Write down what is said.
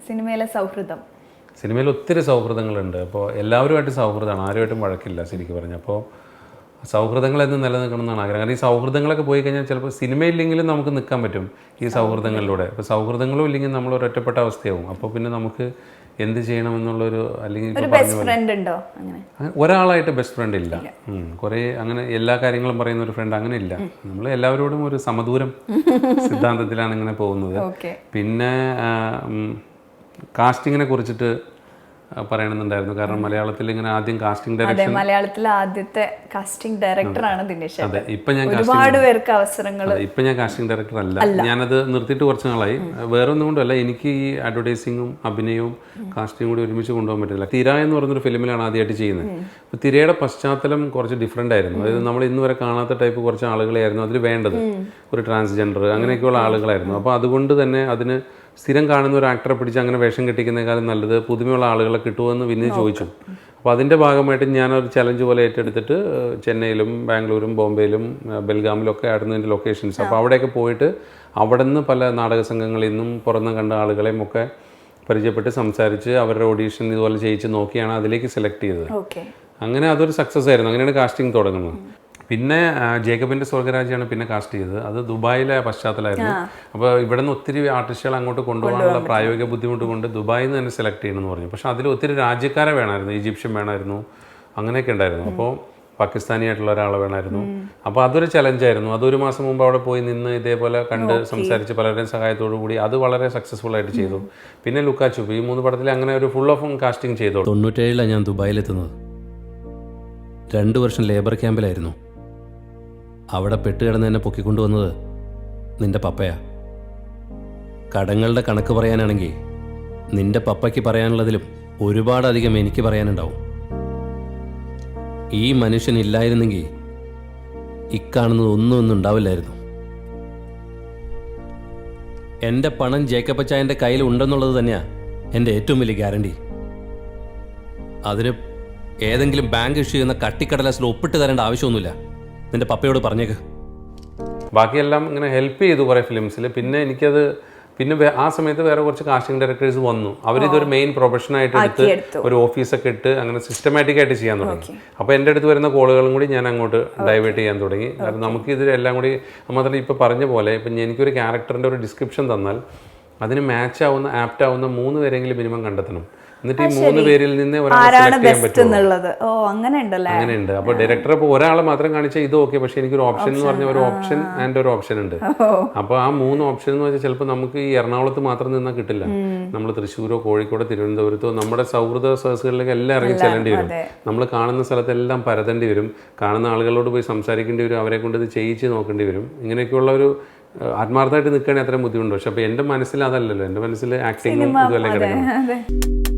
സിനിമയിലെ സൗഹൃദം? സിനിമയിൽ ഒത്തിരി സൗഹൃദങ്ങളുണ്ട്. അപ്പോൾ എല്ലാവരുമായിട്ട് സൗഹൃദമാണ്, ആരുമായിട്ടും വഴക്കില്ല ശരിക്കും പറഞ്ഞു. അപ്പോൾ സൗഹൃദങ്ങളെന്ന് നിലനിൽക്കണം എന്നാണ് ആഗ്രഹം. കാരണം ഈ സൗഹൃദങ്ങളൊക്കെ പോയി കഴിഞ്ഞാൽ ചിലപ്പോൾ സിനിമയില്ലെങ്കിലും നമുക്ക് നിൽക്കാൻ പറ്റും ഈ സൗഹൃദങ്ങളിലൂടെ. അപ്പോൾ സൗഹൃദങ്ങളും ഇല്ലെങ്കിൽ നമ്മൾ ഒരു ഒറ്റപ്പെട്ട അവസ്ഥയാവും. അപ്പോൾ പിന്നെ നമുക്ക് എന്ത് ചെയ്യണമെന്നുള്ളൊരു, അല്ലെങ്കിൽ ഒരാളായിട്ട് ബെസ്റ്റ് ഫ്രണ്ട് ഇല്ല. കുറേ അങ്ങനെ എല്ലാ കാര്യങ്ങളും പറയുന്ന ഒരു ഫ്രണ്ട് അങ്ങനെ ഇല്ല. നമ്മൾ എല്ലാവരോടും ഒരു സമദൂരം സിദ്ധാന്തത്തിലാണ് ഇങ്ങനെ പോകുന്നത്. പിന്നെ കാസ്റ്റിങ്ങിനെ കുറിച്ചിട്ട് പറയണമെന്നുണ്ടായിരുന്നു. കാരണം മലയാളത്തിൽ ഇങ്ങനെ ആദ്യം കാസ്റ്റിംഗ് ഡയറക്ഷൻ, മലയാളത്തിലെ ആദ്യത്തെ കാസ്റ്റിംഗ് ഡയറക്ടറാണ് ദിനേശ്. അതെ, ഇപ്പൊ ഞാൻ ഒരുപാട് പേർക്ക് അവസരങ്ങൾ. ഇപ്പൊ ഞാൻ കാസ്റ്റിംഗ് ഡയറക്ടർ അല്ല, ഞാനത് നിർത്തിയിട്ട് കുറച്ച് നാളായി. വേറെ ഒന്നും കൊണ്ടല്ല, എനിക്ക് ഈ അഡ്വർടൈസിങ്ങും അഭിനയവും കാസ്റ്റിംഗും കൂടി ഒരുമിച്ച് കൊണ്ടുപോകാൻ പറ്റില്ല. തിര എന്ന് പറയുന്നൊരു ഫിലിമിലാണ് ആദ്യമായിട്ട് ചെയ്യുന്നത്. അപ്പോൾ തിരയുടെ പശ്ചാത്തലം കുറച്ച് ഡിഫറെൻ്റ് ആയിരുന്നു. അതായത് നമ്മൾ ഇന്ന് വരെ കാണാത്ത ടൈപ്പ് കുറച്ച് ആളുകളെയായിരുന്നു അതിൽ വേണ്ടത്. ഒരു ട്രാൻസ്ജെൻഡർ അങ്ങനെയൊക്കെയുള്ള ആളുകളായിരുന്നു. അപ്പോൾ അതുകൊണ്ട് തന്നെ അതിന് സ്ഥിരം കാണുന്ന ഒരു ആക്ടറെ പിടിച്ച് അങ്ങനെ വേഷം കെട്ടിക്കുന്നതിനേക്കാളും നല്ലത് പുതുമയുള്ള ആളുകളെ കിട്ടുമെന്ന് പിന്നെ ചോദിച്ചു. അപ്പോൾ അതിൻ്റെ ഭാഗമായിട്ട് ഞാനൊരു ചലഞ്ച് പോലെ ഏറ്റെടുത്തിട്ട് ചെന്നൈയിലും ബാംഗ്ലൂരും ബോംബെയിലും ബെൽഗാമിലും ഒക്കെ ആയിരുന്നു എൻ്റെ ലൊക്കേഷൻസ്. അപ്പോൾ അവിടെയൊക്കെ പോയിട്ട് അവിടെ നിന്ന് പല നാടക സംഘങ്ങളിൽ നിന്നും പുറത്തുനിന്ന് കണ്ട ആളുകളെയും ഒക്കെ പരിചയപ്പെട്ട് സംസാരിച്ച് അവരുടെ ഓഡീഷൻ ഇതുപോലെ ചെയ്യിച്ച് നോക്കിയാണ് അതിലേക്ക് സെലക്ട് ചെയ്തത്. അങ്ങനെ അതൊരു സക്സസ് ആയിരുന്നു. അങ്ങനെയാണ് കാസ്റ്റിംഗ് തുടങ്ങുന്നത്. പിന്നെ ജേക്കബിൻ്റെ സ്വർഗരാജ്യമാണ് പിന്നെ കാസ്റ്റ് ചെയ്തത്. അത് ദുബായിലെ പശ്ചാത്തലമായിരുന്നു. അപ്പോൾ ഇവിടെ നിന്ന് ഒത്തിരി ആർട്ടിസ്റ്റുകൾ അങ്ങോട്ട് കൊണ്ടുപോകാനുള്ള പ്രായോഗിക ബുദ്ധിമുട്ട് കൊണ്ട് ദുബായിൽ നിന്ന് തന്നെ സെലക്ട് ചെയ്യണമെന്ന് പറഞ്ഞു. പക്ഷേ അതിൽ ഒത്തിരി രാജ്യക്കാരെ വേണമായിരുന്നു, ഈജിപ്ഷ്യൻ വേണമായിരുന്നു, അങ്ങനെയൊക്കെ ഉണ്ടായിരുന്നു. അപ്പോൾ പാകിസ്ഥാനിയായിട്ടുള്ള ഒരാളെ വേണമായിരുന്നു. അപ്പോൾ അതൊരു ചലഞ്ചായിരുന്നു. അതൊരു മാസം മുമ്പ് അവിടെ പോയി നിന്ന് ഇതേപോലെ കണ്ട് സംസാരിച്ച് പലരുടെയും സഹായത്തോടു കൂടി അത് വളരെ സക്സസ്ഫുൾ ആയിട്ട് ചെയ്തു. പിന്നെ ലുക്കാ ചുപ്പ്, ഈ 3 പടത്തിൽ അങ്ങനെ ഒരു ഫുൾ ഓഫ് കാസ്റ്റിംഗ് ചെയ്തു. 97 ഞാൻ ദുബായിലെത്തുന്നത്. 2 വർഷം ലേബർ ക്യാമ്പിലായിരുന്നു. അവിടെ പെട്ടുകിടന്ന് എന്നെ പൊക്കിക്കൊണ്ടുവന്നത് നിന്റെ പപ്പയാ. കടങ്ങളുടെ കണക്ക് പറയാനാണെങ്കിൽ നിന്റെ പപ്പയ്ക്ക് പറയാനുള്ളതിലും ഒരുപാടധികം എനിക്ക് പറയാനുണ്ടാവും. ഈ മനുഷ്യനില്ലായിരുന്നെങ്കിൽ ഇക്കാണുന്നത് ഒന്നും ഉണ്ടാവില്ലായിരുന്നു. എൻ്റെ പണം ജേക്കപ്പച്ചായൻ്റെ കയ്യിൽ ഉണ്ടെന്നുള്ളത് തന്നെയാണ് എൻ്റെ ഏറ്റവും വലിയ ഗ്യാരണ്ടി. അതിന് ഏതെങ്കിലും ബാങ്ക് ഇഷ്യൂ ചെയ്യുന്ന കട്ടിക്കടലാസിൽ ഒപ്പിട്ട് തരേണ്ട ആവശ്യമൊന്നുമില്ല. നിന്റെ പപ്പയോട് പറഞ്ഞേക്ക്. ബാക്കിയെല്ലാം ഇങ്ങനെ ഹെൽപ്പ് ചെയ്തു കുറേ ഫിലിംസിൽ. പിന്നെ എനിക്കത് ആ സമയത്ത് വേറെ കുറച്ച് കാസ്റ്റിംഗ് ഡയറക്ടേഴ്സ് വന്നു. അവരിതൊരു മെയിൻ പ്രൊഫഷനായിട്ട് എടുത്ത് ഒരു ഓഫീസൊക്കെ ഇട്ട് അങ്ങനെ സിസ്റ്റമാറ്റിക് ആയിട്ട് ചെയ്യാൻ തുടങ്ങി. അപ്പോൾ എൻ്റെ അടുത്ത് വരുന്ന കോളുകളും കൂടി ഞാൻ അങ്ങോട്ട് ഡൈവേർട്ട് ചെയ്യാൻ തുടങ്ങി. കാരണം നമുക്ക് ഇതിലെല്ലാം കൂടി മാത്രമല്ല ഇപ്പോൾ പറഞ്ഞ പോലെ ഇപ്പം എനിക്കൊരു ക്യാരക്ടറിൻ്റെ ഒരു ഡിസ്ക്രിപ്ഷൻ തന്നാൽ അതിന് മാച്ച് ആവുന്ന ആപ്റ്റ് ആവുന്ന 3 പേരെങ്കിലും മിനിമം കണ്ടെത്തണം. എന്നിട്ട് ഈ 3 പേരിൽ നിന്ന് ഒരാളെ സെലക്ട് ചെയ്യാൻ പറ്റും. അങ്ങനെയുണ്ട്. അപ്പോൾ ഡയറക്ടർ ഇപ്പോൾ ഒരാളെ മാത്രം കാണിച്ചാൽ ഇത് ഓക്കെ, പക്ഷേ എനിക്കൊരു ഓപ്ഷൻ എന്ന് പറഞ്ഞ ഒരു ഓപ്ഷൻ ആൻഡ് ഒരു ഓപ്ഷൻ ഉണ്ട്. അപ്പോൾ ആ 3 ഓപ്ഷൻ എന്ന് വെച്ചാൽ ചിലപ്പോൾ നമുക്ക് ഈ എറണാകുളത്ത് മാത്രം നിന്നാൽ കിട്ടില്ല. നമ്മൾ തൃശ്ശൂരോ കോഴിക്കോടോ തിരുവനന്തപുരത്തോ നമ്മുടെ സൗഹൃദ സദസ്സുകളിലേക്ക് എല്ലാം ഇറങ്ങി ചെല്ലേണ്ടി വരും. നമ്മൾ കാണുന്ന സ്ഥലത്തെല്ലാം പരതേണ്ടി വരും. കാണുന്ന ആളുകളോട് പോയി സംസാരിക്കേണ്ടി വരും. അവരെ കൊണ്ട് ഇത് ചെയ്യിച്ച് നോക്കേണ്ടി വരും. ഇങ്ങനെയൊക്കെയുള്ള ഒരു ആത്മാർത്ഥമായിട്ട് നിൽക്കുകയാണെങ്കിൽ അത്രയും ബുദ്ധിമുട്ടുണ്ട്. പക്ഷെ അപ്പോൾ എൻ്റെ മനസ്സിൽ അതല്ലല്ലോ. എൻ്റെ മനസ്സിൽ ആക്ടിങ്ങും ഇതുമെല്ലാം കിടക്കണം.